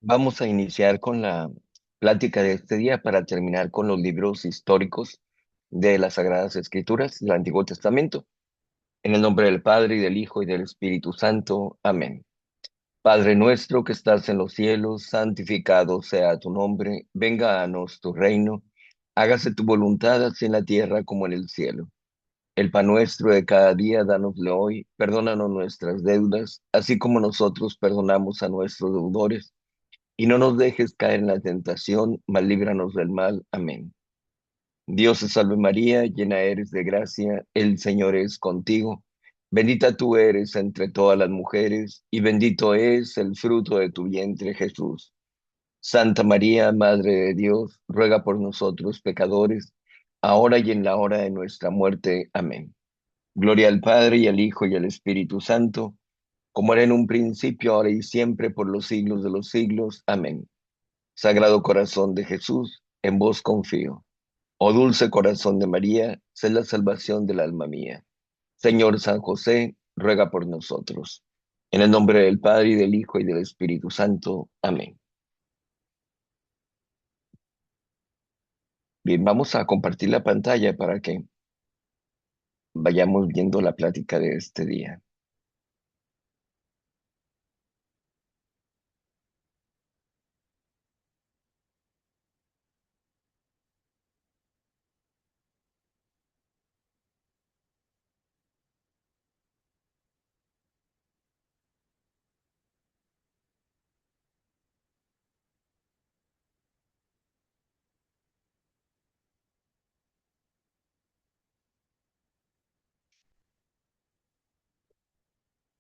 Vamos a iniciar con la plática de este día para terminar con los libros históricos de las Sagradas Escrituras del Antiguo Testamento. En el nombre del Padre, y del Hijo, y del Espíritu Santo. Amén. Padre nuestro que estás en los cielos, santificado sea tu nombre. Venga a nos tu reino. Hágase tu voluntad así en la tierra como en el cielo. El pan nuestro de cada día, dánoslo hoy. Perdónanos nuestras deudas, así como nosotros perdonamos a nuestros deudores, y no nos dejes caer en la tentación, mas líbranos del mal. Amén. Dios te salve María, llena eres de gracia, el Señor es contigo. Bendita tú eres entre todas las mujeres, y bendito es el fruto de tu vientre, Jesús. Santa María, Madre de Dios, ruega por nosotros pecadores, ahora y en la hora de nuestra muerte. Amén. Gloria al Padre, y al Hijo, y al Espíritu Santo, como era en un principio, ahora y siempre, por los siglos de los siglos. Amén. Sagrado corazón de Jesús, en vos confío. Oh dulce corazón de María, sé la salvación del alma mía. Señor San José, ruega por nosotros. En el nombre del Padre, y del Hijo, y del Espíritu Santo. Amén. Bien, vamos a compartir la pantalla para que vayamos viendo la plática de este día.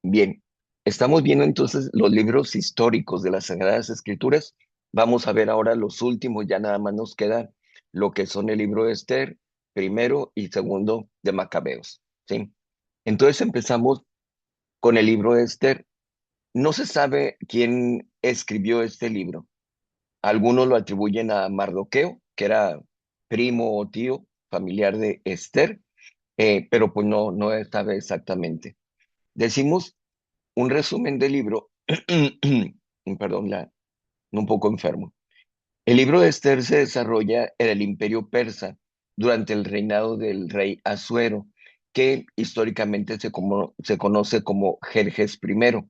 Bien, estamos viendo entonces los libros históricos de las Sagradas Escrituras. Vamos a ver ahora los últimos, ya nada más nos queda lo que son el libro de Esther, primero y segundo de Macabeos, ¿sí? Entonces empezamos con el libro de Esther. No se sabe quién escribió este libro. Algunos lo atribuyen a Mardoqueo, que era primo o tío familiar de Esther, pero pues no se sabe exactamente. Decimos un resumen del libro, perdón, un poco enfermo. El libro de Esther se desarrolla en el Imperio Persa durante el reinado del rey Asuero, que históricamente se conoce como Jerjes I.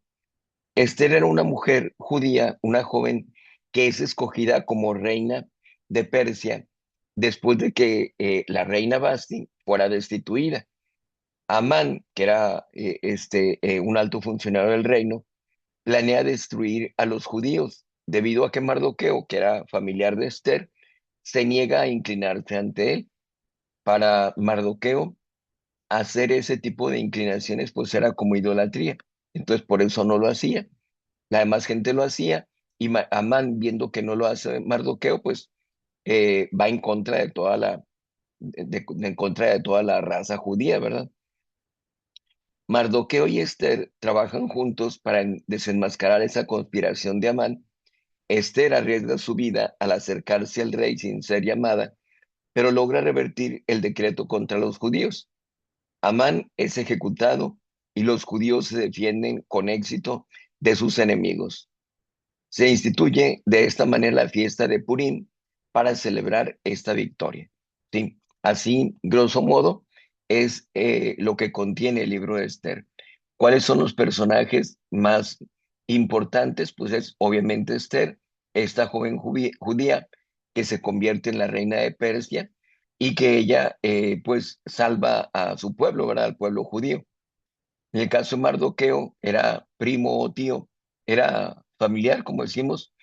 Esther era una mujer judía, una joven que es escogida como reina de Persia después de que la reina Basti fuera destituida. Amán, que era un alto funcionario del reino, planea destruir a los judíos debido a que Mardoqueo, que era familiar de Esther, se niega a inclinarse ante él. Para Mardoqueo, hacer ese tipo de inclinaciones pues era como idolatría. Entonces por eso no lo hacía. La demás gente lo hacía, y Amán, viendo que no lo hace Mardoqueo, pues va en contra de toda en contra de toda la raza judía, ¿verdad? Mardoqueo y Esther trabajan juntos para desenmascarar esa conspiración de Amán. Esther arriesga su vida al acercarse al rey sin ser llamada, pero logra revertir el decreto contra los judíos. Amán es ejecutado y los judíos se defienden con éxito de sus enemigos. Se instituye de esta manera la fiesta de Purim para celebrar esta victoria. ¿Sí? Así, grosso modo, es lo que contiene el libro de Esther. ¿Cuáles son los personajes más importantes? Pues es obviamente Esther, esta joven judía que se convierte en la reina de Persia, y que ella pues salva a su pueblo, ¿verdad? Al pueblo judío. En el caso de Mardoqueo, era primo o tío, era familiar, como decimos,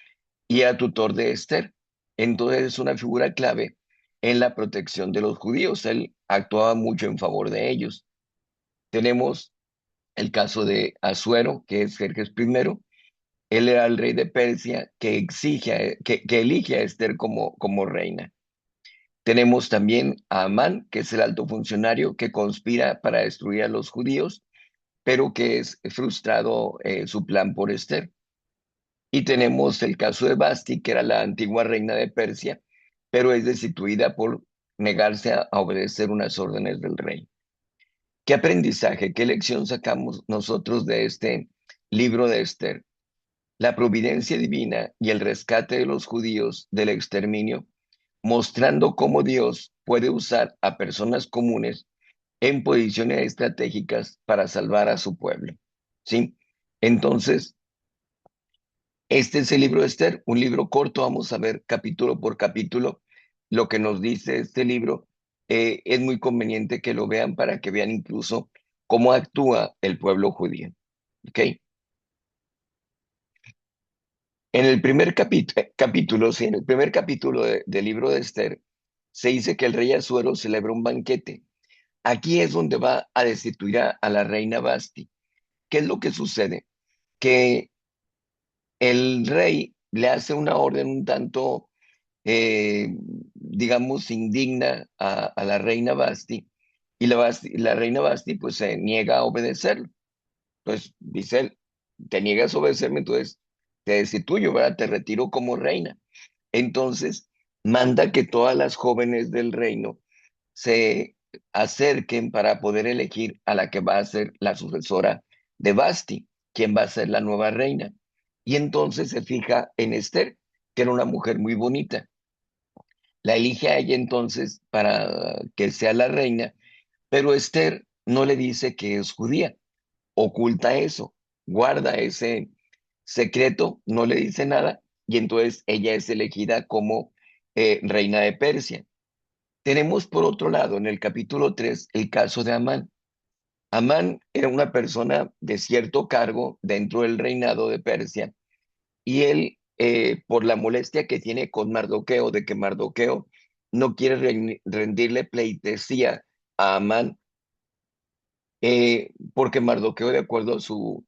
y era tutor de Esther. Entonces es una figura clave en la protección de los judíos. Él actuaba mucho en favor de ellos. Tenemos el caso de Asuero, que es Jerjes I. Él era el rey de Persia que que elige a Esther como reina. Tenemos también a Amán, que es el alto funcionario que conspira para destruir a los judíos, pero que es frustrado su plan por Esther. Y tenemos el caso de Basti, que era la antigua reina de Persia, pero es destituida por negarse a obedecer unas órdenes del rey. ¿Qué aprendizaje, qué lección sacamos nosotros de este libro de Esther? la providencia divina y el rescate de los judíos del exterminio, mostrando cómo Dios puede usar a personas comunes en posiciones estratégicas para salvar a su pueblo. ¿Sí? Entonces, este es el libro de Esther, un libro corto, vamos a ver capítulo por capítulo lo que nos dice este libro. Es muy conveniente que lo vean para que vean incluso cómo actúa el pueblo judío. ¿Ok? En el primer capítulo, sí, en el primer capítulo del libro de Esther, se dice que el rey Asuero celebra un banquete. Aquí es donde va a destituir a la reina Basti. ¿Qué es lo que sucede? Que el rey le hace una orden un tanto, digamos, indigna a la reina Basti, y la reina Basti pues se niega a obedecerlo. Pues dice él, te niegas a obedecerme, entonces te destituyo, ¿verdad? Te retiro como reina. Entonces manda que todas las jóvenes del reino se acerquen para poder elegir a la que va a ser la sucesora de Basti, quien va a ser la nueva reina. Y entonces se fija en Esther, que era una mujer muy bonita. La elige a ella entonces para que sea la reina, pero Esther no le dice que es judía, oculta eso, guarda ese secreto, no le dice nada, y entonces ella es elegida como reina de Persia. Tenemos por otro lado en el capítulo 3 el caso de Amán. Amán era una persona de cierto cargo dentro del reinado de Persia, y él, por la molestia que tiene con Mardoqueo, de que Mardoqueo no quiere rendirle pleitesía a Amán, porque Mardoqueo, de acuerdo a su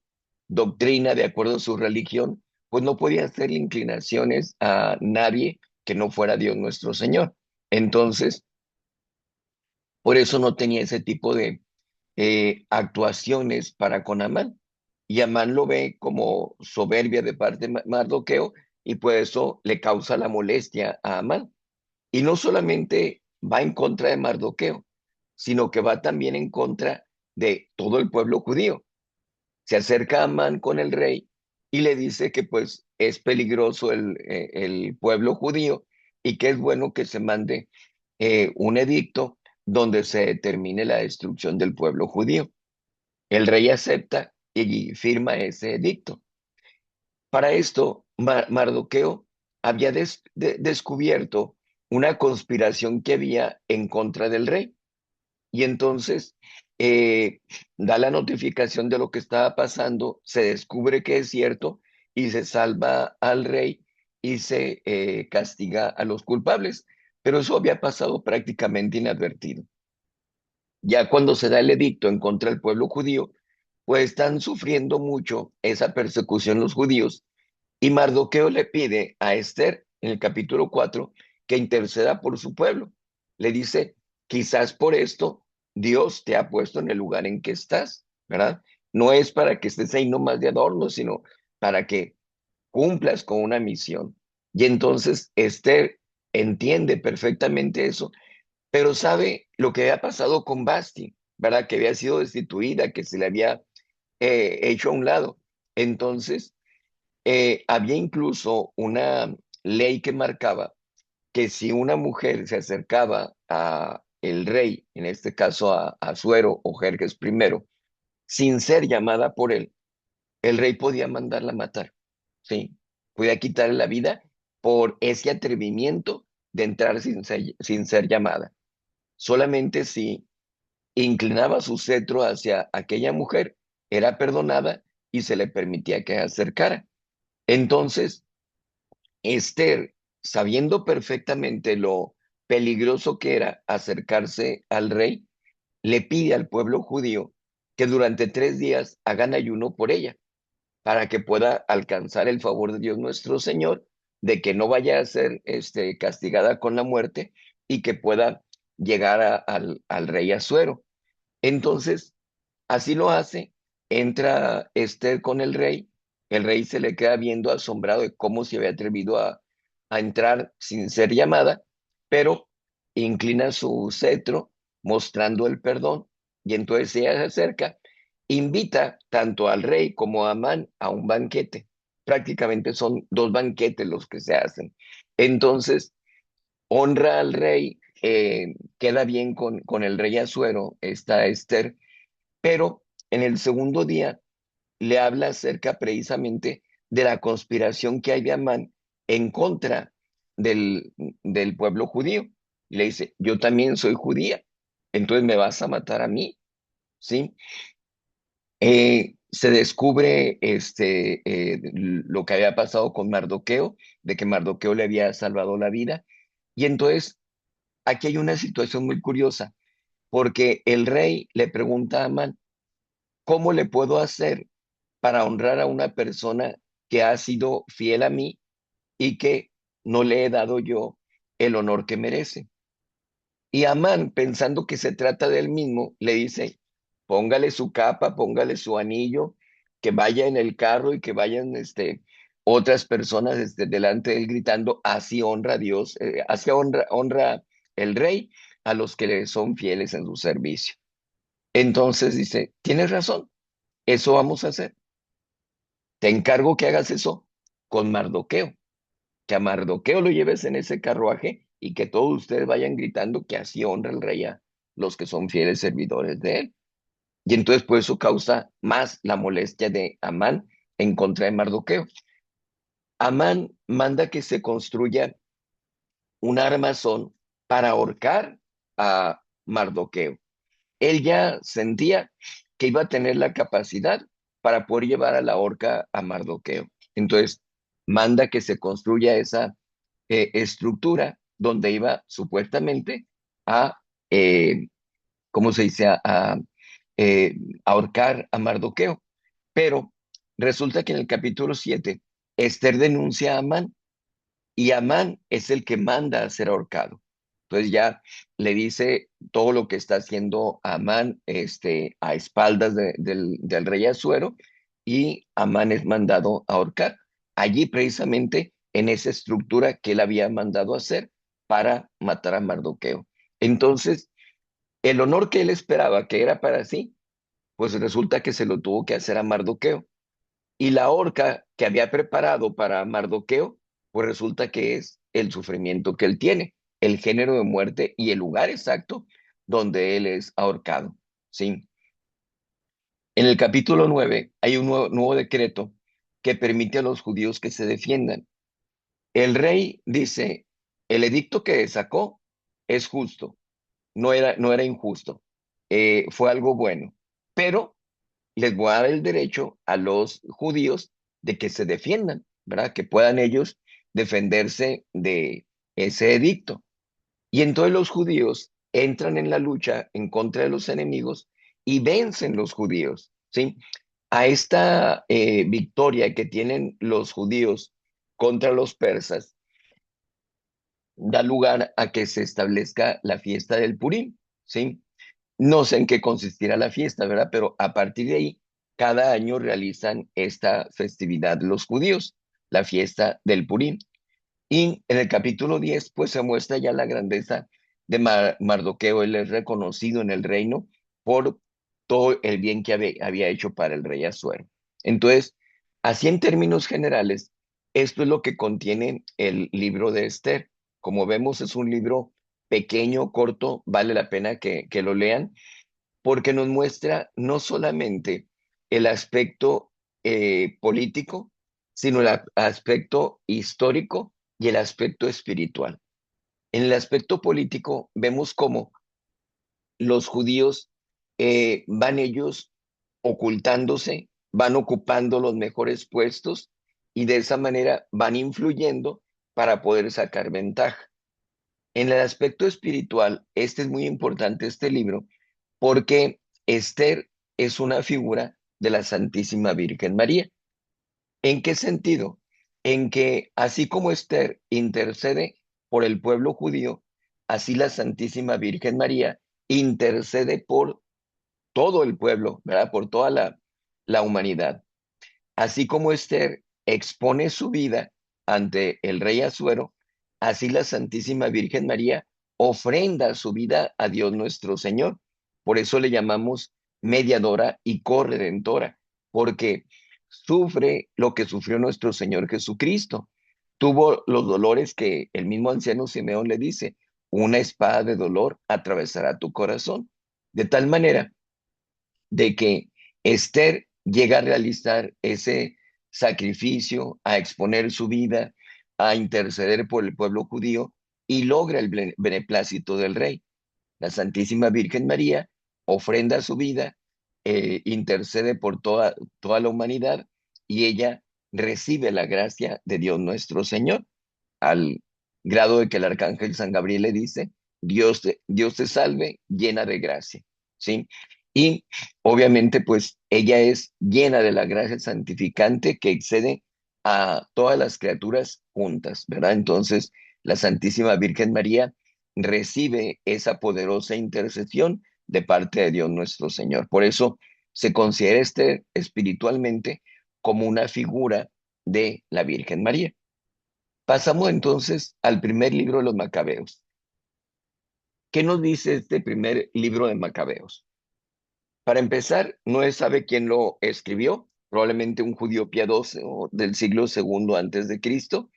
doctrina, de acuerdo a su religión, pues no podía hacerle inclinaciones a nadie que no fuera Dios nuestro Señor. Entonces, por eso no tenía ese tipo de actuaciones para con Amán. Y Amán lo ve como soberbia de parte de Mardoqueo, y por eso le causa la molestia a Amán. Y no solamente va en contra de Mardoqueo, sino que va también en contra de todo el pueblo judío. Se acerca a Amán con el rey y le dice que pues es peligroso el pueblo judío, y que es bueno que se mande un edicto donde se determine la destrucción del pueblo judío. El rey acepta y firma ese edicto. Para esto, Mardoqueo había descubierto una conspiración que había en contra del rey, y entonces eh, da la notificación de lo que estaba pasando, se descubre que es cierto, y se salva al rey y se castiga a los culpables. Pero eso había pasado prácticamente inadvertido. Ya cuando se da el edicto en contra del pueblo judío, pues están sufriendo mucho esa persecución los judíos, y Mardoqueo le pide a Esther en el capítulo 4 que interceda por su pueblo. Le dice, quizás por esto Dios te ha puesto en el lugar en que estás, ¿verdad? No es para que estés ahí nomás de adorno, sino para que cumplas con una misión. Y entonces Esther entiende perfectamente eso, pero sabe lo que había pasado con Basti, ¿verdad? Que había sido destituida, que se le había hecho a un lado. Entonces, había incluso una ley que marcaba que si una mujer se acercaba a el rey, en este caso a Suero o Jerjes primero, sin ser llamada por él, el rey podía mandarla a matar, ¿sí? Podía quitarle la vida por ese atrevimiento de entrar sin ser llamada. Solamente si inclinaba su cetro hacia aquella mujer, era perdonada y se le permitía que se acercara. Entonces, Esther, sabiendo perfectamente lo peligroso que era acercarse al rey, le pide al pueblo judío que durante 3 días hagan ayuno por ella, para que pueda alcanzar el favor de Dios nuestro Señor, de que no vaya a ser castigada con la muerte, y que pueda llegar al rey Asuero. Entonces, así lo hace, entra Esther con el rey se le queda viendo asombrado de cómo se había atrevido a entrar sin ser llamada, pero inclina su cetro mostrando el perdón, y entonces ella se acerca, invita tanto al rey como a Amán a un banquete. prácticamente son dos banquetes los que se hacen. Entonces, honra al rey, queda bien con el rey Asuero, está Esther, pero en el segundo día le habla acerca precisamente de la conspiración que hay de Amán en contra del pueblo judío. Y le dice, yo también soy judía, entonces me vas a matar a mí, ¿sí? Se descubre lo que había pasado con Mardoqueo, de que Mardoqueo le había salvado la vida. Y entonces aquí hay una situación muy curiosa, porque el rey le pregunta a Amán, ¿cómo le puedo hacer para honrar a una persona que ha sido fiel a mí y que no le he dado yo el honor que merece? Y Amán, pensando que se trata de él mismo, le dice, póngale su capa, póngale su anillo, que vaya en el carro y que vayan otras personas delante de él gritando, así honra a Dios, así honra el rey a los que le son fieles en su servicio. Entonces dice, tienes razón, eso vamos a hacer. Te encargo que hagas eso con Mardoqueo, que a Mardoqueo lo lleves en ese carruaje y que todos ustedes vayan gritando que así honra el rey a los que son fieles servidores de él. Y entonces por eso causa más la molestia de Amán en contra de Mardoqueo. Amán manda que se construya un armazón para ahorcar a Mardoqueo. Él ya sentía que iba a tener la capacidad para poder llevar a la horca a Mardoqueo. Entonces, manda que se construya esa estructura donde iba supuestamente a, eh, ¿cómo se dice?, eh, ahorcar a Mardoqueo. Pero resulta que en el capítulo 7 Esther denuncia a Amán y Amán es el que manda a ser ahorcado. Entonces ya le dice todo lo que está haciendo Amán a espaldas del rey Asuero y Amán es mandado a ahorcar. Allí precisamente en esa estructura que él había mandado hacer para matar a Mardoqueo. Entonces, el honor que él esperaba que era para sí, pues resulta que se lo tuvo que hacer a Mardoqueo. Y la horca que había preparado para Mardoqueo, pues resulta que es el sufrimiento que él tiene, el género de muerte y el lugar exacto donde él es ahorcado. ¿Sí? En el capítulo 9 hay un nuevo decreto que permite a los judíos que se defiendan. El rey dice, el edicto que sacó es justo, no era injusto, fue algo bueno, pero les voy a dar el derecho a los judíos de que se defiendan, ¿verdad? Que puedan ellos defenderse de ese edicto. Y entonces los judíos entran en la lucha en contra de los enemigos y vencen los judíos, ¿sí? A esta victoria que tienen los judíos contra los persas, da lugar a que se establezca la fiesta del Purim, ¿sí? No sé en qué consistirá la fiesta, ¿verdad? Pero a partir de ahí, cada año realizan esta festividad los judíos, la fiesta del Purim. Y en el capítulo 10 pues se muestra ya la grandeza de Mardoqueo. Él es reconocido en el reino por todo el bien que había hecho para el rey Asuero. Entonces, así en términos generales, esto es lo que contiene el libro de Esther. Como vemos, es un libro pequeño, corto, vale la pena que lo lean porque nos muestra no solamente el aspecto político, sino el aspecto histórico y el aspecto espiritual. En el aspecto político vemos cómo los judíos van ellos ocultándose, van ocupando los mejores puestos y de esa manera van influyendo para poder sacar ventaja. En el aspecto espiritual, este es muy importante, este libro, porque Esther es una figura de la Santísima Virgen María. ¿En qué sentido? En que así como Esther intercede por el pueblo judío, así la Santísima Virgen María intercede por todo el pueblo, ¿verdad? Por toda la humanidad. Así como Esther expone su vida ante el rey Asuero, así la Santísima Virgen María ofrenda su vida a Dios nuestro Señor. Por eso le llamamos mediadora y corredentora, porque sufre lo que sufrió nuestro Señor Jesucristo. Tuvo los dolores que el mismo anciano Simeón le dice, una espada de dolor atravesará tu corazón. De tal manera de que Esther llega a realizar ese sacrificio, a exponer su vida, a interceder por el pueblo judío y logra el beneplácito del rey. La Santísima Virgen María ofrenda su vida, intercede por toda la humanidad y ella recibe la gracia de Dios nuestro Señor, al grado de que el arcángel San Gabriel le dice, Dios te salve, llena de gracia, ¿sí? Y obviamente pues ella es llena de la gracia santificante que excede a todas las criaturas juntas, ¿verdad? Entonces la Santísima Virgen María recibe esa poderosa intercesión de parte de Dios nuestro Señor. Por eso se considera este espiritualmente como una figura de la Virgen María. Pasamos entonces al primer libro de los Macabeos. ¿Qué nos dice este primer libro de Macabeos? Para empezar, no se sabe quién lo escribió, probablemente un judío piadoso del siglo segundo antes de Cristo.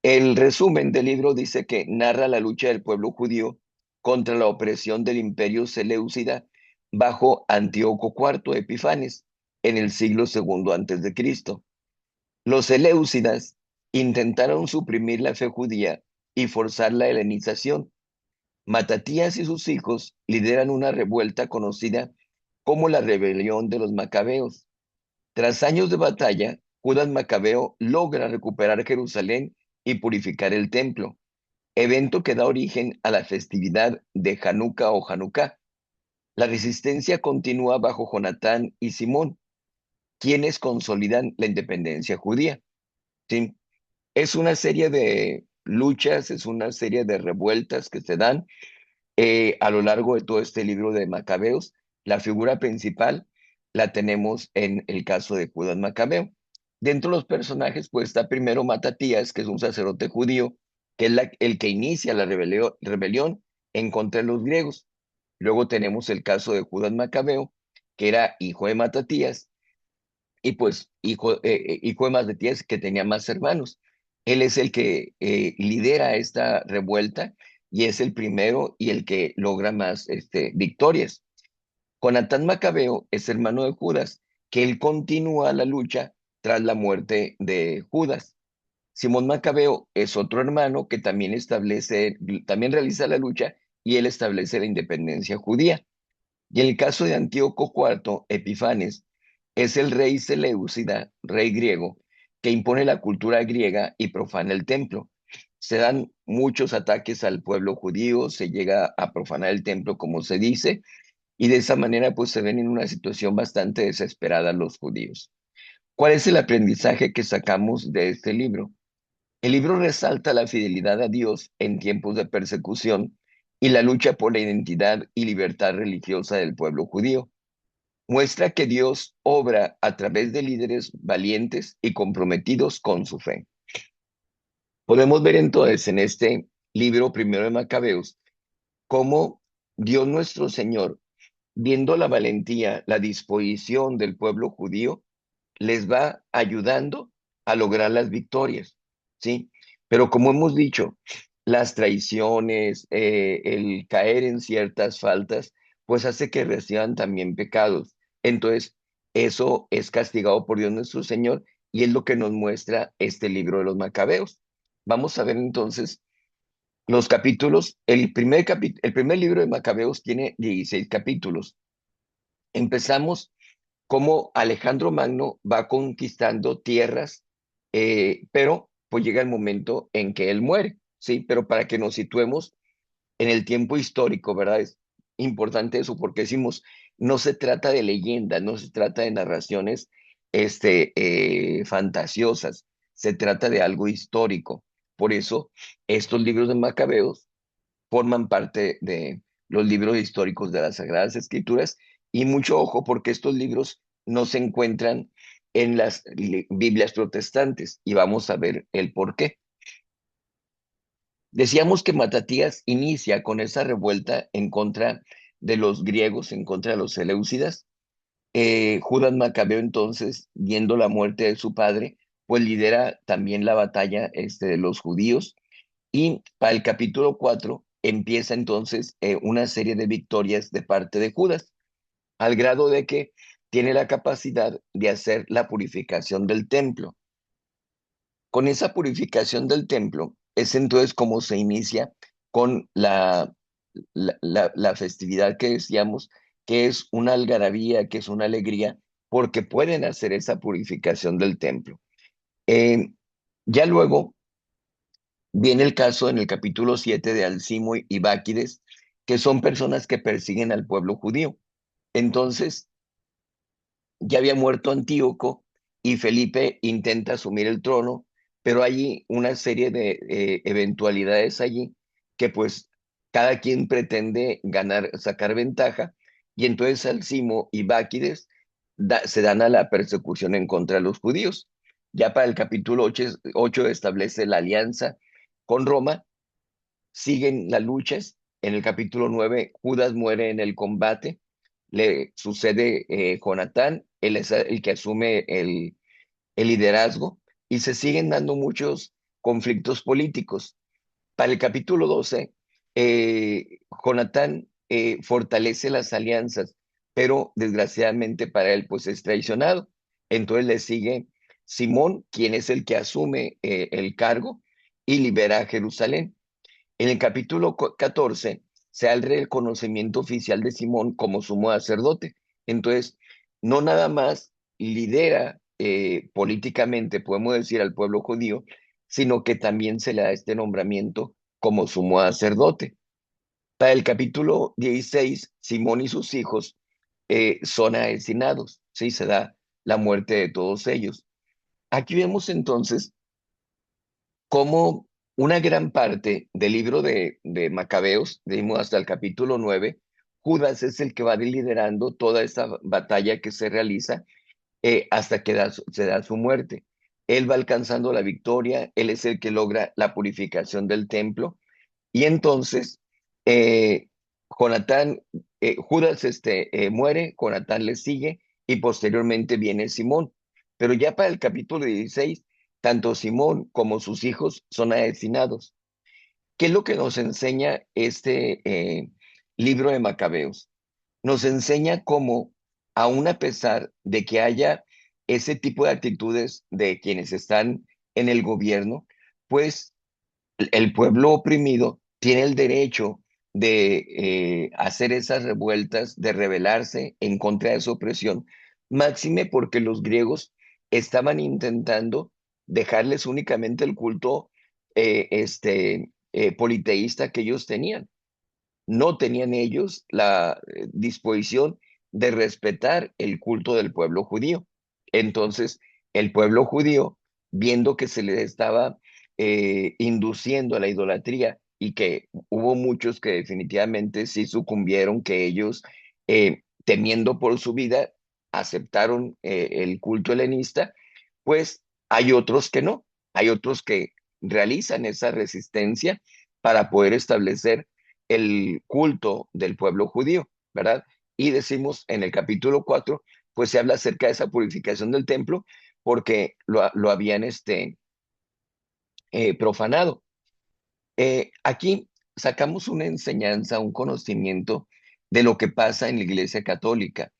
El resumen del libro dice que narra la lucha del pueblo judío contra la opresión del imperio seleucida bajo Antíoco IV Epifanes en el siglo segundo antes de Cristo. Los seleucidas intentaron suprimir la fe judía y forzar la helenización. Matatías y sus hijos lideran una revuelta conocida como la rebelión de los macabeos. Tras años de batalla, Judas Macabeo logra recuperar Jerusalén y purificar el templo, evento que da origen a la festividad de Hanukkah o Hanukkah. La resistencia continúa bajo Jonatán y Simón, quienes consolidan la independencia judía. ¿Sí? Es una serie de luchas, es una serie de revueltas que se dan a lo largo de todo este libro de Macabeos. La figura principal la tenemos en el caso de Judas Macabeo. Dentro de los personajes, pues está primero Matatías, que es un sacerdote judío, que es el que inicia la rebelión en contra de los griegos. Luego tenemos el caso de Judas Macabeo, que era hijo de Matatías, y pues hijo de Matatías, que tenía más hermanos. Él es el que lidera esta revuelta y es el primero y el que logra más victorias. Jonatán Macabeo es hermano de Judas, que él continúa la lucha tras la muerte de Judas. Simón Macabeo es otro hermano que también realiza la lucha y él establece la independencia judía. Y en el caso de Antíoco IV Epifanes, es el rey Seleucida, rey griego, que impone la cultura griega y profana el templo. Se dan muchos ataques al pueblo judío, se llega a profanar el templo, como se dice, y de esa manera pues se ven en una situación bastante desesperada los judíos. ¿Cuál es el aprendizaje que sacamos de este libro? El libro resalta la fidelidad a Dios en tiempos de persecución y la lucha por la identidad y libertad religiosa del pueblo judío. Muestra que Dios obra a través de líderes valientes y comprometidos con su fe. Podemos ver entonces en este libro primero de Macabeos cómo Dios nuestro Señor, viendo la valentía, la disposición del pueblo judío, les va ayudando a lograr las victorias, ¿sí? Pero como hemos dicho, las traiciones, el caer en ciertas faltas, pues hace que reciban también pecados. Entonces, eso es castigado por Dios nuestro Señor y es lo que nos muestra este libro de los Macabeos. Vamos a ver entonces los capítulos. El primer libro de Macabeos tiene 16 capítulos. Empezamos cómo Alejandro Magno va conquistando tierras, pero pues llega el momento en que él muere, ¿sí? Pero para que nos situemos en el tiempo histórico, ¿verdad? Es importante eso porque decimos, no se trata de leyendas, no se trata de narraciones fantasiosas, se trata de algo histórico. Por eso, estos libros de Macabeos forman parte de los libros históricos de las Sagradas Escrituras y mucho ojo porque estos libros no se encuentran en las Biblias protestantes y vamos a ver el por qué. Decíamos que Matatías inicia con esa revuelta en contra de los griegos, en contra de los seleucidas, Judas Macabeo entonces, viendo la muerte de su padre, pues lidera también la batalla de los judíos. Y para el capítulo 4 empieza entonces una serie de victorias de parte de Judas, al grado de que tiene la capacidad de hacer la purificación del templo. Con esa purificación del templo es entonces como se inicia con la festividad que decíamos, que es una algarabía, que es una alegría, porque pueden hacer esa purificación del templo. Eh, ya luego viene el caso en el capítulo 7 de Alcimo y Báquides, que son personas que persiguen al pueblo judío. Entonces, ya había muerto Antíoco y Felipe intenta asumir el trono, pero hay una serie de eventualidades allí que pues cada quien pretende ganar, sacar ventaja, y entonces Alcimo y Báquides se dan a la persecución en contra de los judíos. Ya para el capítulo 8 establece la alianza con Roma, siguen las luchas. En el capítulo 9 Judas muere en el combate, le sucede Jonatán, él es el que asume el liderazgo, y se siguen dando muchos conflictos políticos. Para el capítulo 12, Jonatán fortalece las alianzas, pero desgraciadamente para él pues es traicionado. Entonces le sigue Simón, quien es el que asume el cargo y libera a Jerusalén. En el capítulo 14 se da el reconocimiento oficial de Simón como sumo sacerdote. Entonces, no nada más lidera políticamente, podemos decir, al pueblo judío, sino que también se le da este nombramiento como sumo sacerdote. Para el capítulo 16, Simón y sus hijos son asesinados, ¿sí? Se da la muerte de todos ellos. Aquí vemos entonces como una gran parte del libro de Macabeos, digamos hasta el capítulo 9, Judas es el que va liderando toda esa batalla que se realiza hasta que se da su muerte. Él va alcanzando la victoria, él es el que logra la purificación del templo, y entonces eh, Jonatán, Judas muere, Jonatán le sigue y posteriormente viene Simón. Pero ya para el capítulo 16, tanto Simón como sus hijos son asesinados. ¿Qué es lo que nos enseña libro de Macabeos? Nos enseña cómo, aun a pesar de que haya ese tipo de actitudes de quienes están en el gobierno, pues el pueblo oprimido tiene el derecho de hacer esas revueltas, de rebelarse en contra de su opresión, máxime porque los griegos estaban intentando dejarles únicamente el culto politeísta que ellos tenían. No tenían ellos la disposición de respetar el culto del pueblo judío. Entonces, el pueblo judío, viendo que se les estaba induciendo a la idolatría y que hubo muchos que definitivamente sí sucumbieron, que ellos, temiendo por su vida, aceptaron el culto helenista, pues hay otros que no, hay otros que realizan esa resistencia para poder establecer el culto del pueblo judío, ¿verdad? Y decimos en el capítulo 4, pues se habla acerca de esa purificación del templo porque lo habían profanado. Aquí sacamos una enseñanza, un conocimiento de lo que pasa en la Iglesia Católica.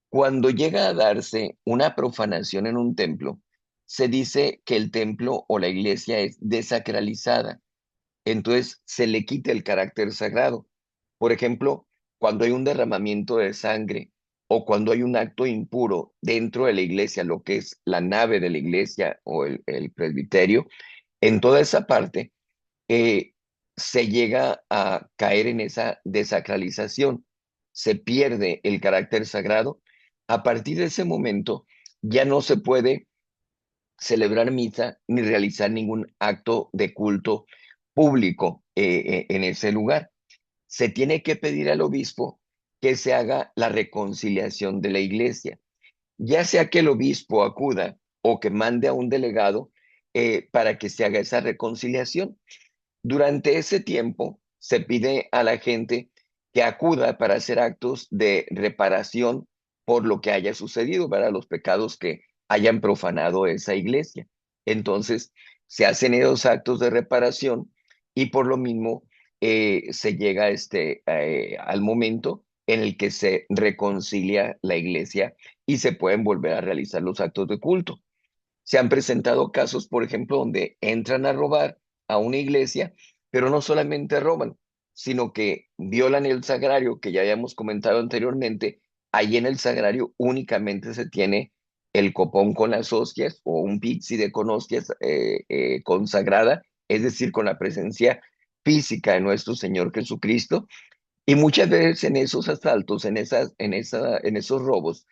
Cuando llega a darse una profanación en un templo, se dice que el templo o la iglesia es desacralizada, entonces se le quita el carácter sagrado. Por ejemplo, cuando hay un derramamiento de sangre o cuando hay un acto impuro dentro de la iglesia, lo que es la nave de la iglesia o el presbiterio, en toda esa parte eh, se llega a caer en esa desacralización, se pierde el carácter sagrado. A partir de ese momento ya no se puede celebrar misa ni realizar ningún acto de culto público en ese lugar. Se tiene que pedir al obispo que se haga la reconciliación de la iglesia, ya sea que el obispo acuda o que mande a un delegado para que se haga esa reconciliación. Durante ese tiempo se pide a la gente que acuda para hacer actos de reparación por lo que haya sucedido, ¿verdad? Los pecados que hayan profanado esa iglesia. Entonces, se hacen esos actos de reparación y por lo mismo se llega al momento en el que se reconcilia la iglesia y se pueden volver a realizar los actos de culto. Se han presentado casos, por ejemplo, donde entran a robar a una iglesia, pero no solamente roban, sino que violan el sagrario que ya habíamos comentado anteriormente. Allí en el sagrario únicamente se tiene el copón con las hostias o un pizzi con hostias consagrada, es decir, con la presencia física de nuestro Señor Jesucristo. Y muchas veces en esos asaltos, en esos robos,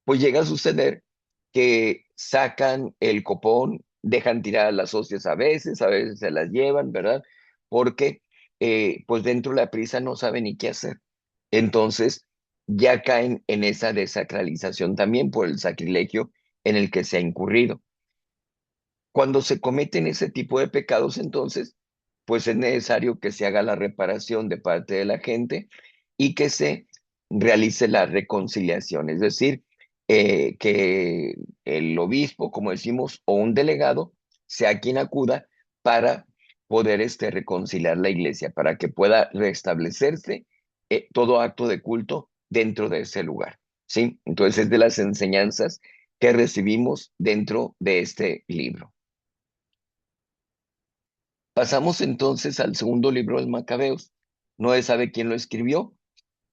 pues llega a suceder que sacan el copón, dejan tiradas las hostias a veces se las llevan, ¿verdad? Porque pues dentro de la prisa no saben ni qué hacer. Entonces ya caen en esa desacralización también por el sacrilegio en el que se ha incurrido. Cuando se cometen ese tipo de pecados, entonces, pues es necesario que se haga la reparación de parte de la gente y que se realice la reconciliación, es decir, que el obispo, como decimos, o un delegado sea quien acuda para poder reconciliar la iglesia, para que pueda restablecerse todo acto de culto dentro de ese lugar, ¿sí? Entonces es de las enseñanzas que recibimos dentro de este libro. Pasamos entonces al segundo libro de Macabeos. No se sabe quién lo escribió.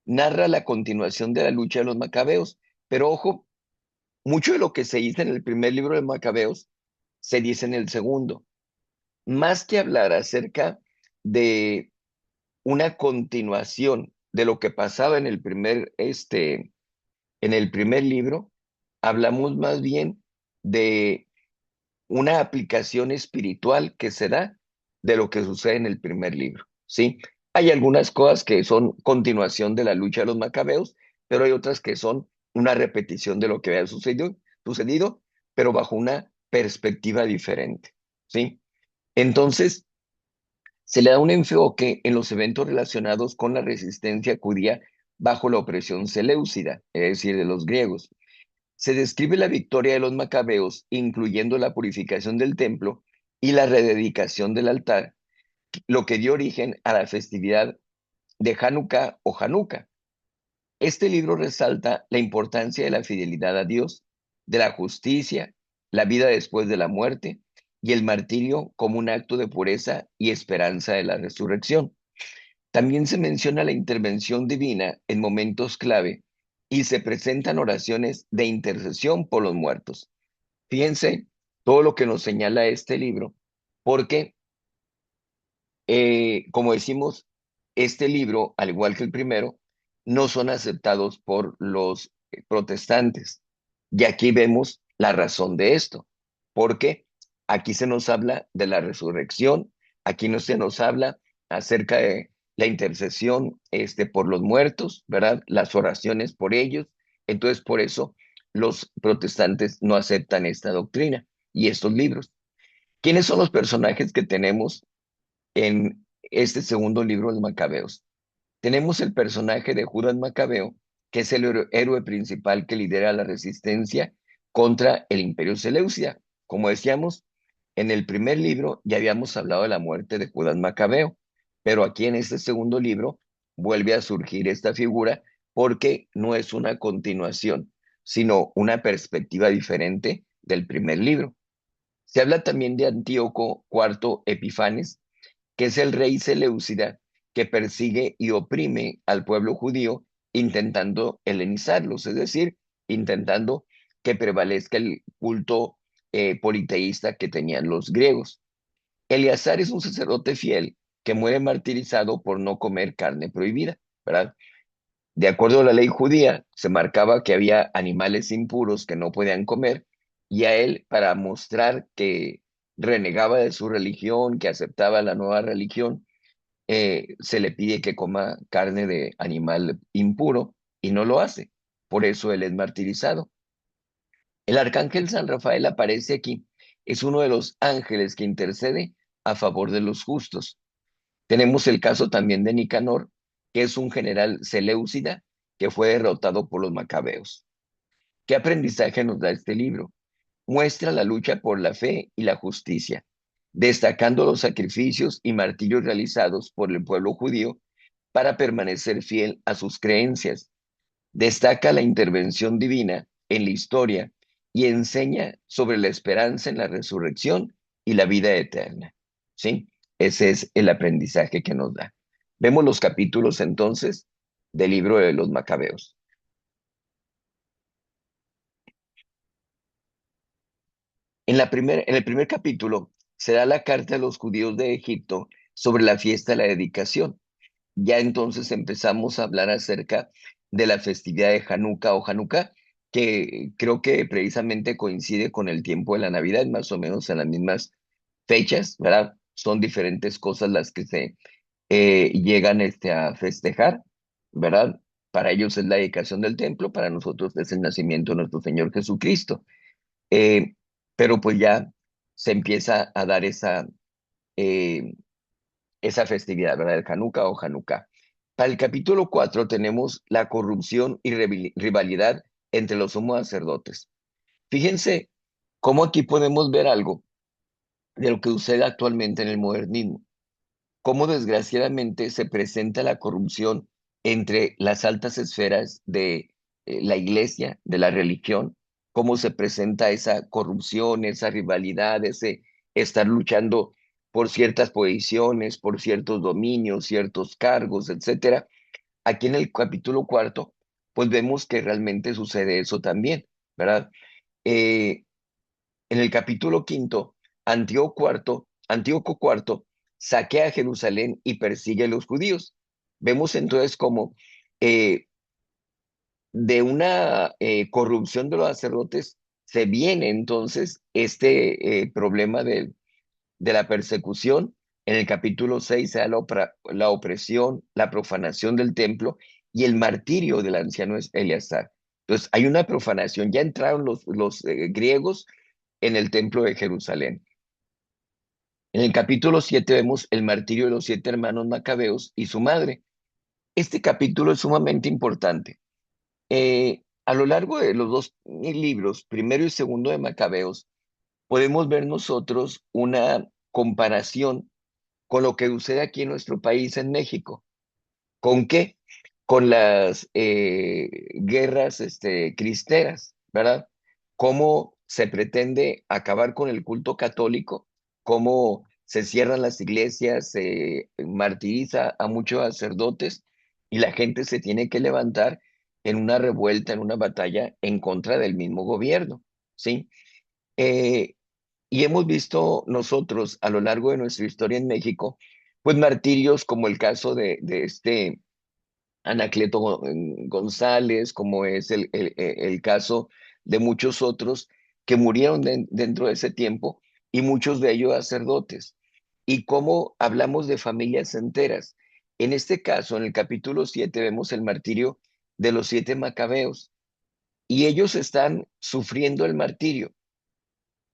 Narra la continuación de la lucha de los Macabeos. Pero ojo, mucho de lo que se dice en el primer libro de Macabeos se dice en el segundo. Más que hablar acerca de una continuación de lo que pasaba en el primer libro, hablamos más bien de una aplicación espiritual que se da de lo que sucede en el primer libro, ¿sí? Hay algunas cosas que son continuación de la lucha de los macabeos, pero hay otras que son una repetición de lo que había sucedido, pero bajo una perspectiva diferente, ¿sí? Entonces, se le da un enfoque en los eventos relacionados con la resistencia judía bajo la opresión seleucida, es decir, de los griegos. Se describe la victoria de los macabeos, incluyendo la purificación del templo y la rededicación del altar, lo que dio origen a la festividad de Hanukkah o Hanukkah. Este libro resalta la importancia de la fidelidad a Dios, de la justicia, la vida después de la muerte y el martirio como un acto de pureza y esperanza de la resurrección. También se menciona la intervención divina en momentos clave y se presentan oraciones de intercesión por los muertos. Fíjense todo lo que nos señala este libro, porque, como decimos, este libro, al igual que el primero, no son aceptados por los protestantes. Y aquí vemos la razón de esto, porque aquí se nos habla de la resurrección, aquí no se nos habla acerca de la intercesión por los muertos, ¿verdad? Las oraciones por ellos. Entonces, por eso los protestantes no aceptan esta doctrina y estos libros. ¿Quiénes son los personajes que tenemos en este segundo libro de Macabeos? Tenemos el personaje de Judas Macabeo, que es el héroe principal que lidera la resistencia contra el imperio Seleucia. Como decíamos, en el primer libro ya habíamos hablado de la muerte de Judas Macabeo, pero aquí en este segundo libro vuelve a surgir esta figura porque no es una continuación, sino una perspectiva diferente del primer libro. Se habla también de Antíoco IV Epifanes, que es el rey Seleucida que persigue y oprime al pueblo judío intentando helenizarlos, es decir, intentando que prevalezca el culto politeísta que tenían los griegos. Eleazar es un sacerdote fiel que muere martirizado por no comer carne prohibida, ¿verdad? De acuerdo a la ley judía, se marcaba que había animales impuros que no podían comer, y a él, para mostrar que renegaba de su religión, que aceptaba la nueva religión, se le pide que coma carne de animal impuro y no lo hace. Por eso él es martirizado. El arcángel San Rafael aparece aquí. Es uno de los ángeles que intercede a favor de los justos. Tenemos el caso también de Nicanor, que es un general seleucida que fue derrotado por los macabeos. ¿Qué aprendizaje nos da este libro? Muestra la lucha por la fe y la justicia, destacando los sacrificios y martirios realizados por el pueblo judío para permanecer fiel a sus creencias. Destaca la intervención divina en la historia y enseña sobre la esperanza en la resurrección y la vida eterna. ¿Sí? Ese es el aprendizaje que nos da. Vemos los capítulos entonces del libro de los Macabeos. En el primer capítulo se da la carta a los judíos de Egipto sobre la fiesta de la dedicación. Ya entonces empezamos a hablar acerca de la festividad de Hanukkah o Hanukkah, que creo que precisamente coincide con el tiempo de la Navidad, más o menos en las mismas fechas, ¿verdad? Son diferentes cosas las que se llegan a festejar, ¿verdad? Para ellos es la dedicación del templo, para nosotros es el nacimiento de nuestro Señor Jesucristo. Eh, pero pues ya se empieza a dar eh, esa festividad, ¿verdad? El Hanukkah o Hanukkah. Para el capítulo 4 tenemos la corrupción y rivalidad entre los sumos sacerdotes. Fíjense cómo aquí podemos ver algo de lo que sucede actualmente en el modernismo, cómo desgraciadamente se presenta la corrupción entre las altas esferas de la iglesia, de la religión, cómo se presenta esa corrupción, esa rivalidad, ese estar luchando por ciertas posiciones, por ciertos dominios, ciertos cargos, etcétera. Aquí en el capítulo cuarto, pues vemos que realmente sucede eso también, ¿verdad? Eh, en el capítulo quinto, Antíoco cuarto saquea Jerusalén y persigue a los judíos. Vemos entonces como eh, de una corrupción de los sacerdotes se viene entonces este problema de la persecución. En el capítulo 6 se da la opresión, la profanación del templo y el martirio del anciano Eleazar. Entonces hay una profanación, ya entraron los griegos en el templo de Jerusalén. En el capítulo 7 vemos el martirio de los 7 hermanos macabeos y su madre. Este capítulo es sumamente importante. A lo largo de los dos libros, primero y segundo de Macabeos, podemos ver nosotros una comparación con lo que sucede aquí en nuestro país, en México. ¿Con qué? Con las guerras cristeras, ¿verdad? Cómo se pretende acabar con el culto católico, cómo se cierran las iglesias, se martiriza a muchos sacerdotes y la gente se tiene que levantar en una revuelta, en una batalla en contra del mismo gobierno, ¿sí? Eh, y hemos visto nosotros a lo largo de nuestra historia en México, pues martirios como el caso de Anacleto González, como es el caso de muchos otros que murieron dentro de ese tiempo y muchos de ellos sacerdotes. Y cómo hablamos de familias enteras. En este caso, en el capítulo 7 vemos el martirio de los 7 macabeos y ellos están sufriendo el martirio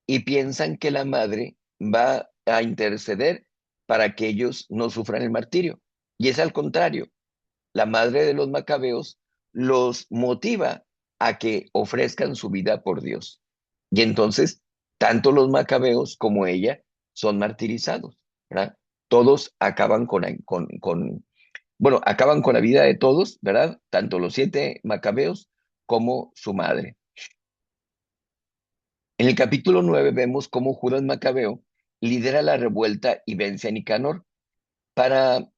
y piensan que la madre va a interceder para que ellos no sufran el martirio. Y es al contrario, la madre de los macabeos los motiva a que ofrezcan su vida por Dios. Y entonces, tanto los macabeos como ella son martirizados, ¿verdad? Todos acaban bueno, acaban con la vida de todos, ¿verdad? Tanto los 7 macabeos como su madre. En el capítulo 9 vemos cómo Judas Macabeo lidera la revuelta y vence a Nicanor. Para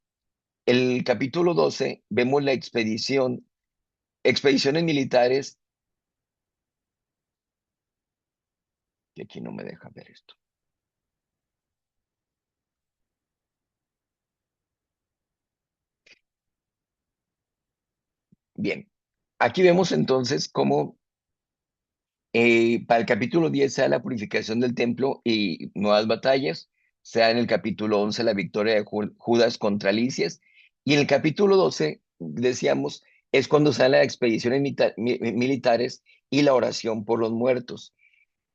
el capítulo 12 vemos la expediciones militares, que aquí no me deja ver esto. Bien, aquí vemos entonces cómo para el capítulo 10 se da la purificación del templo y nuevas batallas, se da en el capítulo 11 la victoria de Judas contra Licias, y en el capítulo 12, decíamos, es cuando se dan las expediciones militares y la oración por los muertos.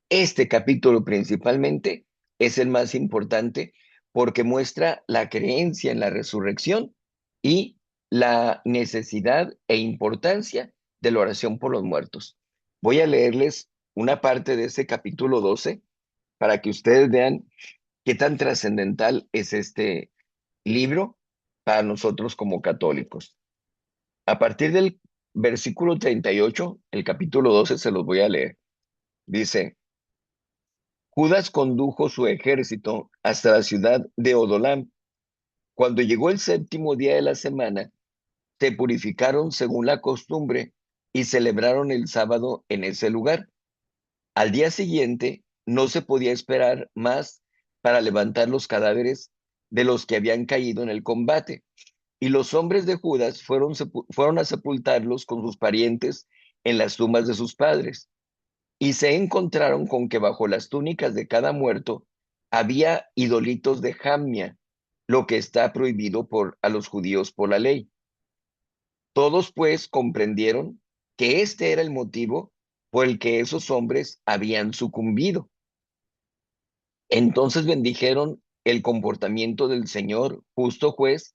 Este capítulo principalmente es el más importante porque muestra la creencia en la resurrección y la necesidad e importancia de la oración por los muertos. Voy a leerles una parte de ese capítulo 12 para que ustedes vean qué tan trascendental es este libro para nosotros como católicos. A partir del versículo 38, el capítulo 12 se los voy a leer. Dice, Judas condujo su ejército hasta la ciudad de Odolam. Cuando llegó el séptimo día de la semana, se purificaron según la costumbre y celebraron el sábado en ese lugar. Al día siguiente no se podía esperar más para levantar los cadáveres de los que habían caído en el combate. Y los hombres de Judas fueron a sepultarlos con sus parientes en las tumbas de sus padres. Y se encontraron con que bajo las túnicas de cada muerto había idolitos de jamnia, lo que está prohibido a los judíos por la ley. Todos pues comprendieron que este era el motivo por el que esos hombres habían sucumbido. Entonces bendijeron el comportamiento del Señor, justo juez,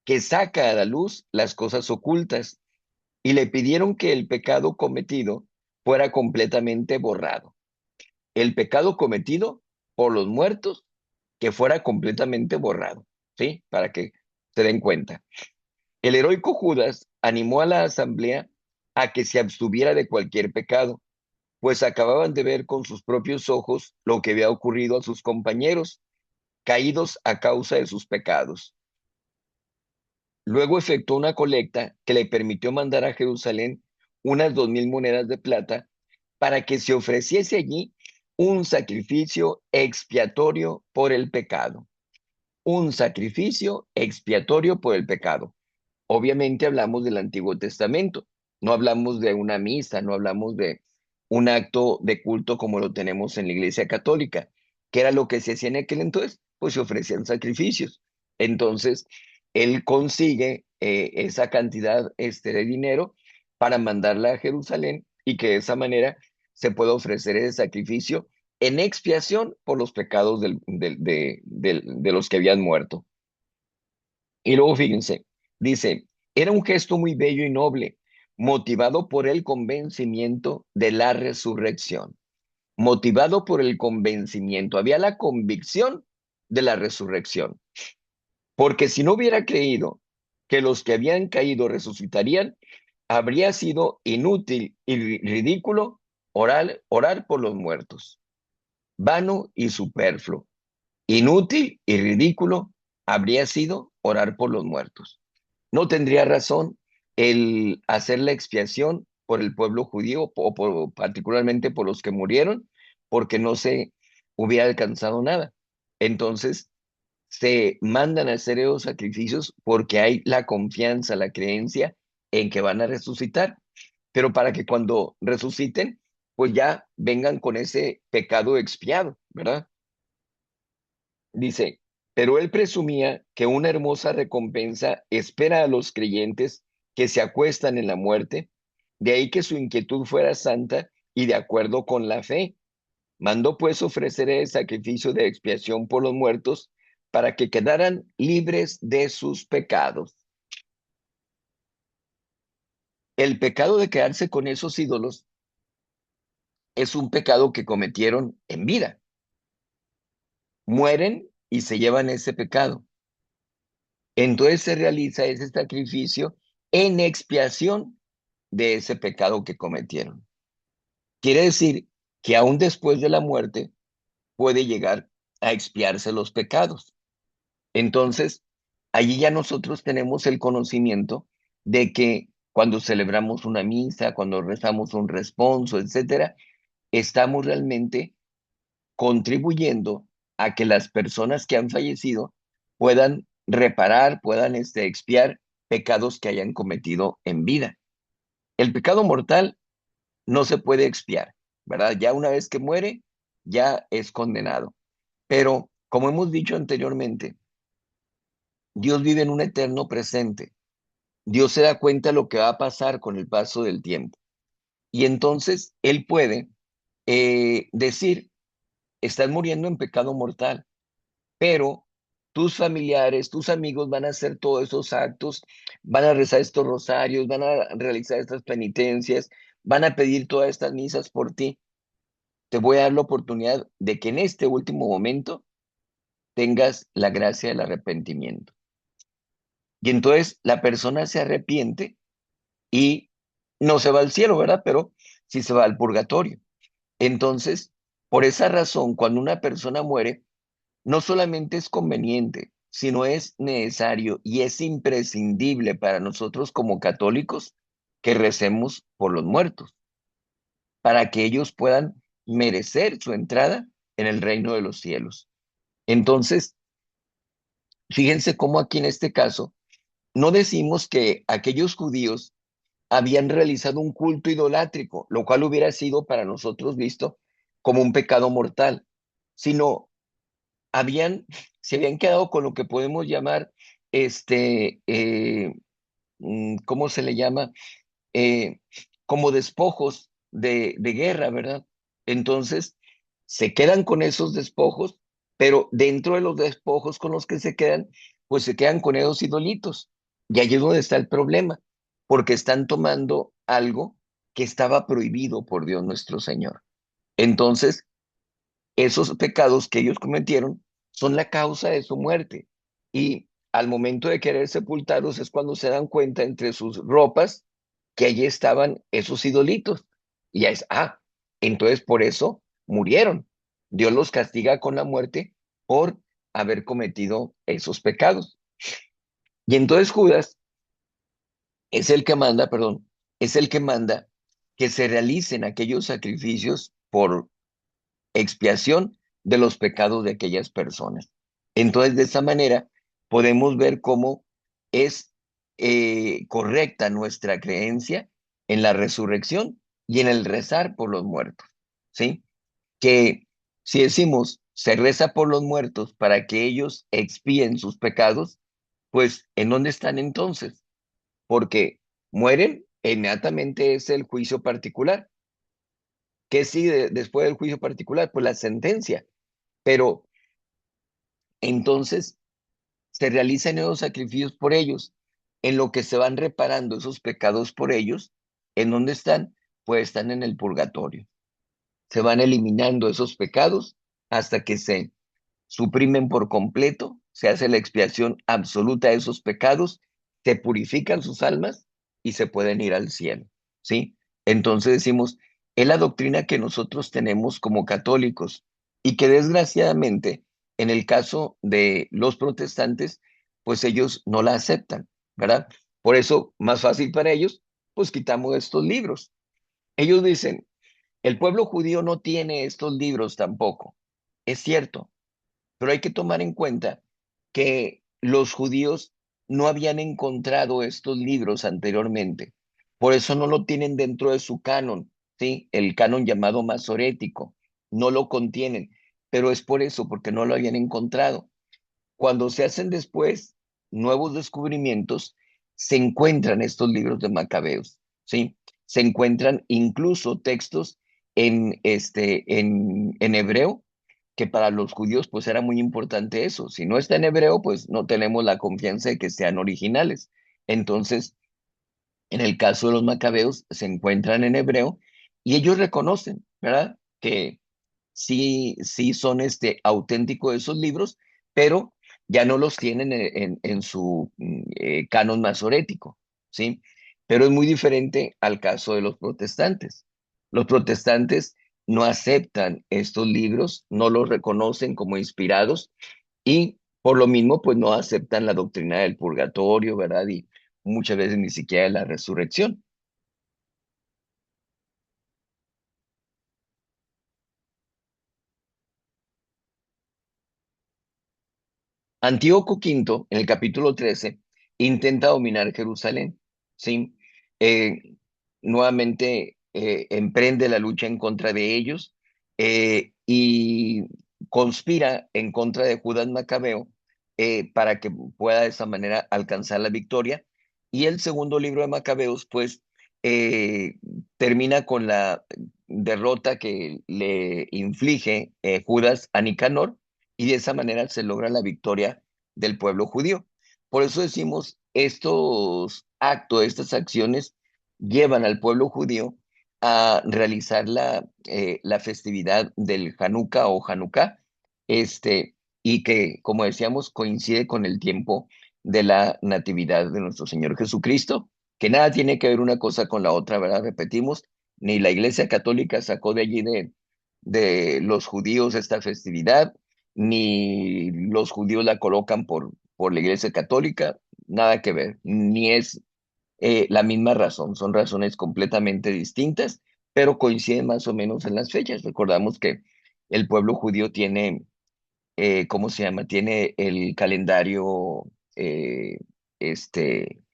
que saca a la luz las cosas ocultas, y le pidieron que el pecado cometido fuera completamente borrado. El pecado cometido por los muertos, que fuera completamente borrado, ¿sí? Para que se den cuenta. El heroico Judas animó a la asamblea a que se abstuviera de cualquier pecado, pues acababan de ver con sus propios ojos lo que había ocurrido a sus compañeros, caídos a causa de sus pecados. Luego efectuó una colecta que le permitió mandar a Jerusalén unas 2000 monedas de plata para que se ofreciese allí un sacrificio expiatorio por el pecado. Un sacrificio expiatorio por el pecado. Obviamente hablamos del Antiguo Testamento, no hablamos de una misa, no hablamos de un acto de culto como lo tenemos en la Iglesia Católica. ¿Qué era lo que se hacía en aquel entonces? Pues se ofrecían sacrificios. Entonces, él consigue esa cantidad de dinero para mandarla a Jerusalén y que de esa manera se pueda ofrecer ese sacrificio en expiación por los pecados de los que habían muerto. Y luego fíjense, dice, era un gesto muy bello y noble, motivado por el convencimiento de la resurrección. Motivado por el convencimiento, había la convicción de la resurrección. Porque si no hubiera creído que los que habían caído resucitarían, habría sido inútil y ridículo orar por los muertos. Vano y superfluo. Inútil y ridículo habría sido orar por los muertos. No tendría razón el hacer la expiación por el pueblo judío particularmente por los que murieron, porque no se hubiera alcanzado nada. Entonces, se mandan a hacer esos sacrificios porque hay la confianza, la creencia en que van a resucitar, pero para que cuando resuciten, pues ya vengan con ese pecado expiado, ¿verdad? Dice, pero él presumía que una hermosa recompensa espera a los creyentes que se acuestan en la muerte, de ahí que su inquietud fuera santa y de acuerdo con la fe. Mandó pues ofrecer el sacrificio de expiación por los muertos para que quedaran libres de sus pecados. El pecado de quedarse con esos ídolos es un pecado que cometieron en vida. Mueren y se llevan ese pecado. Entonces se realiza ese sacrificio en expiación de ese pecado que cometieron. Quiere decir que aún después de la muerte puede llegar a expiarse los pecados. Entonces, allí ya nosotros tenemos el conocimiento de que cuando celebramos una misa, cuando rezamos un responso, etcétera, estamos realmente contribuyendo a que las personas que han fallecido puedan reparar, puedan expiar pecados que hayan cometido en vida. El pecado mortal no se puede expiar, ¿verdad? Ya una vez que muere, ya es condenado. Pero, como hemos dicho anteriormente, Dios vive en un eterno presente. Dios se da cuenta de lo que va a pasar con el paso del tiempo. Y entonces Él puede decir, estás muriendo en pecado mortal, pero tus familiares, tus amigos van a hacer todos esos actos, van a rezar estos rosarios, van a realizar estas penitencias, van a pedir todas estas misas por ti. Te voy a dar la oportunidad de que en este último momento tengas la gracia del arrepentimiento. Y entonces la persona se arrepiente y no se va al cielo, ¿verdad? Pero sí se va al purgatorio. Entonces, por esa razón, cuando una persona muere, no solamente es conveniente, sino es necesario y es imprescindible para nosotros como católicos que recemos por los muertos, para que ellos puedan merecer su entrada en el reino de los cielos. Entonces, fíjense cómo aquí en este caso no decimos que aquellos judíos habían realizado un culto idolátrico, lo cual hubiera sido para nosotros visto como un pecado mortal, sino habían, se habían quedado con lo que podemos llamar, este, ¿cómo se le llama? eh, Como despojos de guerra, ¿verdad? Entonces, se quedan con esos despojos, pero dentro de los despojos con los que se quedan, pues se quedan con esos idolitos. Y ahí es donde está el problema, porque están tomando algo que estaba prohibido por Dios nuestro Señor. Entonces, esos pecados que ellos cometieron son la causa de su muerte. Y al momento de querer sepultarlos es cuando se dan cuenta entre sus ropas que allí estaban esos idolitos. Y ya es, entonces por eso murieron. Dios los castiga con la muerte por haber cometido esos pecados. Y entonces Judas es el que manda, perdón, es el que manda que se realicen aquellos sacrificios por expiación de los pecados de aquellas personas. Entonces, de esa manera, podemos ver cómo es correcta nuestra creencia en la resurrección y en el rezar por los muertos, ¿sí? Que si decimos se reza por los muertos para que ellos expíen sus pecados, pues ¿en dónde están entonces? Porque mueren, e inmediatamente es el juicio particular. ¿Qué sigue después del juicio particular? Pues la sentencia. Pero entonces se realizan esos sacrificios por ellos, en lo que se van reparando esos pecados por ellos. ¿En dónde están? Pues están en el purgatorio. Se van eliminando esos pecados hasta que se suprimen por completo, se hace la expiación absoluta de esos pecados, se purifican sus almas y se pueden ir al cielo, ¿sí? Entonces decimos, es la doctrina que nosotros tenemos como católicos y que desgraciadamente en el caso de los protestantes, pues ellos no la aceptan, ¿verdad? Por eso, más fácil para ellos, pues quitamos estos libros. Ellos dicen, el pueblo judío no tiene estos libros tampoco. Es cierto, pero hay que tomar en cuenta que los judíos no habían encontrado estos libros anteriormente. Por eso no lo tienen dentro de su canon, ¿sí? El canon llamado masorético. No lo contienen, pero es por eso, porque no lo habían encontrado. Cuando se hacen después nuevos descubrimientos, se encuentran estos libros de Macabeos, ¿sí? Se encuentran incluso textos en hebreo, que para los judíos pues era muy importante eso. Si no está en hebreo, pues no tenemos la confianza de que sean originales. Entonces, en el caso de los Macabeos, se encuentran en hebreo y ellos reconocen, ¿verdad? Que sí son auténticos esos libros, pero ya no los tienen en su canon masorético, ¿sí? Pero es muy diferente al caso de los protestantes. Los protestantes no aceptan estos libros, no los reconocen como inspirados y por lo mismo, pues no aceptan la doctrina del purgatorio, ¿verdad? Y muchas veces ni siquiera de la resurrección. Antíoco V, en el capítulo 13, intenta dominar Jerusalén, ¿sí? Eh, Nuevamente emprende la lucha en contra de ellos y conspira en contra de Judas Macabeo para que pueda de esa manera alcanzar la victoria. Y el segundo libro de Macabeos, pues, eh, termina con la derrota que le inflige Judas a Nicanor y de esa manera se logra la victoria del pueblo judío. Por eso decimos, estos actos, estas acciones llevan al pueblo judío a realizar la festividad del Hanukkah o Hanukkah, y que, como decíamos, coincide con el tiempo de la natividad de nuestro Señor Jesucristo, que nada tiene que ver una cosa con la otra, ¿verdad? Repetimos, ni la Iglesia Católica sacó de allí de los judíos esta festividad, ni los judíos la colocan por la Iglesia Católica, nada que ver, ni es la misma razón, son razones completamente distintas, pero coinciden más o menos en las fechas. Recordamos que el pueblo judío tiene, ¿cómo se llama? Tiene el calendario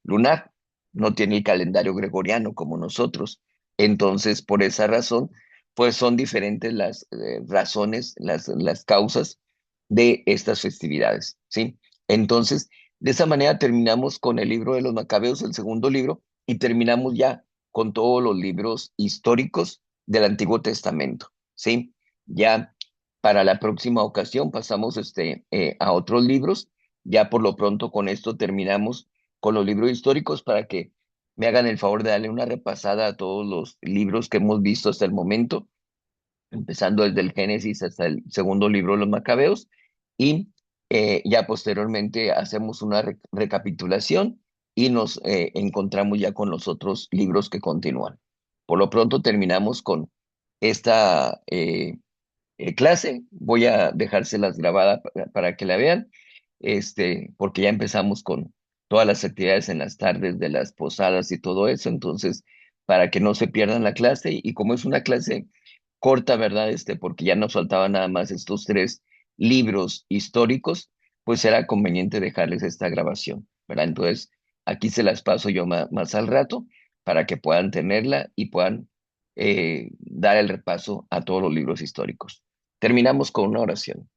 lunar, no tiene el calendario gregoriano como nosotros. Entonces, por esa razón, pues son diferentes las razones, las causas de estas festividades, ¿sí? Entonces, de esa manera terminamos con el libro de los Macabeos, el segundo libro, y terminamos ya con todos los libros históricos del Antiguo Testamento, ¿sí? Ya para la próxima ocasión pasamos a otros libros. Ya por lo pronto con esto terminamos con los libros históricos para que me hagan el favor de darle una repasada a todos los libros que hemos visto hasta el momento, empezando desde el Génesis hasta el segundo libro de los Macabeos, y ya posteriormente hacemos una recapitulación y nos encontramos ya con los otros libros que continúan. Por lo pronto terminamos con esta clase. Voy a dejárselas grabadas para que la vean, porque ya empezamos con todas las actividades en las tardes de las posadas y todo eso, entonces, para que no se pierdan la clase, y como es una clase corta, ¿verdad? Porque ya nos faltaban nada más estos tres libros históricos, pues será conveniente dejarles esta grabación, ¿verdad? Entonces, aquí se las paso yo más al rato para que puedan tenerla y puedan dar el repaso a todos los libros históricos. Terminamos con una oración.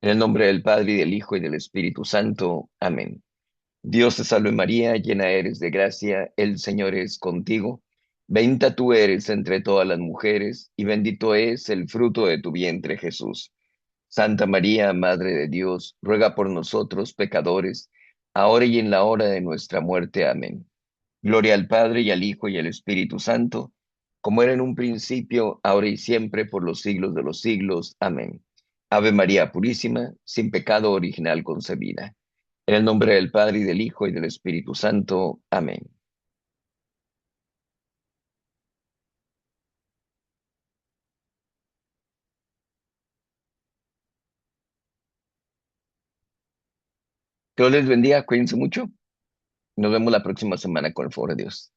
En el nombre del Padre y del Hijo y del Espíritu Santo. Amén. Dios te salve María, llena eres de gracia, el Señor es contigo. Bendita tú eres entre todas las mujeres, y bendito es el fruto de tu vientre, Jesús. Santa María, Madre de Dios, ruega por nosotros pecadores, ahora y en la hora de nuestra muerte. Amén. Gloria al Padre y al Hijo y al Espíritu Santo, como era en un principio, ahora y siempre, por los siglos de los siglos. Amén. Ave María Purísima, sin pecado original concebida. En el nombre del Padre y del Hijo y del Espíritu Santo. Amén. Que Dios les bendiga, cuídense mucho. Nos vemos la próxima semana con el favor de Dios.